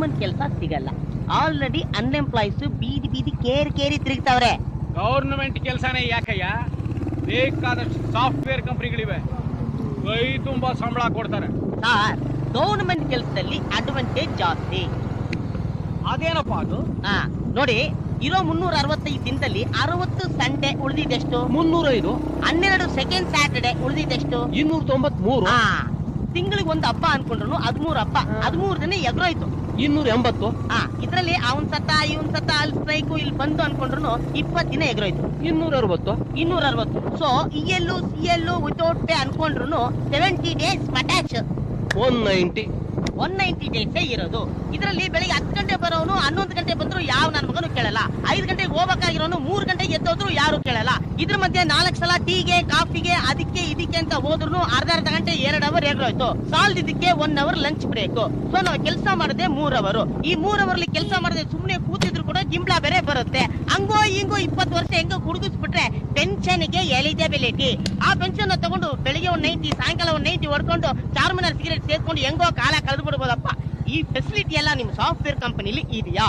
Government ಕೆಲಸ ಸಿಗಲ್ಲ. Already ಅನ್ಎಂಪ್ಲಾಯ್ಸ್ ಬೀದಿ ಬೀದಿ ಕೇರಿ ತಿರುಗ್ತಾವ್ರೆ. ಗೌರ್ಮೆಂಟ್ ಕೆಲಸನೇ ಯಾಕಯ್ಯ? ಬೇಕಾದಷ್ಟು ಸಾಫ್ಟ್ವೇರ್ ಕಂಪನಿಗಳಿವೆ, ಕೈ ತುಂಬಾ ಸಂಬಳ ಕೊಡ್ತಾರೆ. ಸರ್, ಗೌರ್ಮೆಂಟ್ ಕೆಲಸದಲ್ಲಿ ಅಡ್ವಾಂಟೇಜ್ ಜಾಸ್ತಿ. ಅದೇನಪ್ಪ ಅದು? ನೋಡಿ, ಇರೋ 365 ದಿನದಲ್ಲಿ 60 ಸಂಡೇ ಉಳಿದಿದ್ದೆಷ್ಟು? 305. 12 ಸೆಕೆಂಡ್ ಸ್ಯಾಟರ್ಡೆ ಉಳಿದಿದ್ದೆಷ್ಟು? 293. ತಿಂಗಳಿಗೆ ಒಂದು ಹಬ್ಬ ಅನ್ಕೊಂಡ್ರು 13 ಹಬ್ಬ, 13 ದಿನ ಎದುರಾಯ್ತು. 280. ಇದ್ರಲ್ಲಿ ಅವನ್ ಸತ್ತ ಇವನ್ ಸತ್ತ ಅಲ್ಲಿ ಸ್ಟ್ರೈಕು ಇಲ್ಲಿ ಬಂದು ಅನ್ಕೊಂಡ್ರು 20 ದಿನ ಎದುರಾಯ್ತು. 260. ಸೊ ಇಎಲ್ಲು ಸಿಎಲ್ಲು ವಿತೌಟ್ ಪೇ ಅನ್ಕೊಂಡ್ರು 70 ಡೇಸ್ ಅಟ್ಯಾಚ್. 190 ಡೇಸೇ ಇರೋದು. ಇದರಲ್ಲಿ ಬೆಳಿಗ್ಗೆ 10 ಗಂಟೆ ಬರೋನು 11 ಗಂಟೆ ಬಂದ್ರು ಯಾವ ನನ್ನ ಮಗನು ಕೇಳಲ್ಲ. 5 ಗಂಟೆಗೆ ಹೋಗ್ಬೇಕಾಗಿರೋನು 3 ಗಂಟೆಗೆ ಎದ್ದೋದ್ರು ಯಾರು ಕೇಳಲ್ಲ. ಇದ್ರ ಮಧ್ಯೆ 4 ಸಲ ಟೀಗೆ ಕಾಫಿಗೆ ಅದಕ್ಕೆ ಇದಕ್ಕೆ ಅಂತ ಹೋದ್ರು ಅರ್ಧ ಗಂಟೆ 2 ಅವರ್ ಎಗ್ರೋಯ್ತು. ಸಾಲದಿದ್ದಕ್ಕೆ 1 ಅವರ್ ಲಂಚ್ ಬ್ರೇಕ್. ಸೊ ನಾವು ಕೆಲಸ ಮಾಡದೆ 3 ಅವರ್. ಈ 3 ಅವರ್ಲಿ ಕೆಲಸ ಮಾಡದೆ ಸುಮ್ನೆ ಕೂತಿದ್ರು ಕೂಡ ಗಿಂಬ್ಲಾ ಬೇರೆ ಬರುತ್ತೆ. ಹಂಗೋ ಹಿಂಗೋ 20 ವರ್ಷ ಹೆಂಗೋ ಕುಡುಗಿಸ್ಬಿಟ್ರೆ ಪೆನ್ಷನ್ಗೆ ಎಲಿಜಿಬಿಲಿಟಿ. ಆ ಪೆನ್ಷನ್ ತಗೊಂಡು ಬೆಳಿಗ್ಗೆ 90 ಸಾಯಂಕಾಲ 90 ಹೊಡ್ಕೊಂಡು ಚಾರ್ಮಿನಾರ್ ಸಿಗರೇಟ್ ಸೇರ್ಕೊಂಡು ಹೆಂಗೋ ಕಾಲ ಕಳೆದು ಬಿಡ್ಬೋದಪ್ಪ. ಈ ಫೆಸಿಲಿಟಿ ಎಲ್ಲ ನಿಮ್ ಸಾಫ್ಟ್ವೇರ್ ಕಂಪನಿಲಿ ಇದೆಯಾ?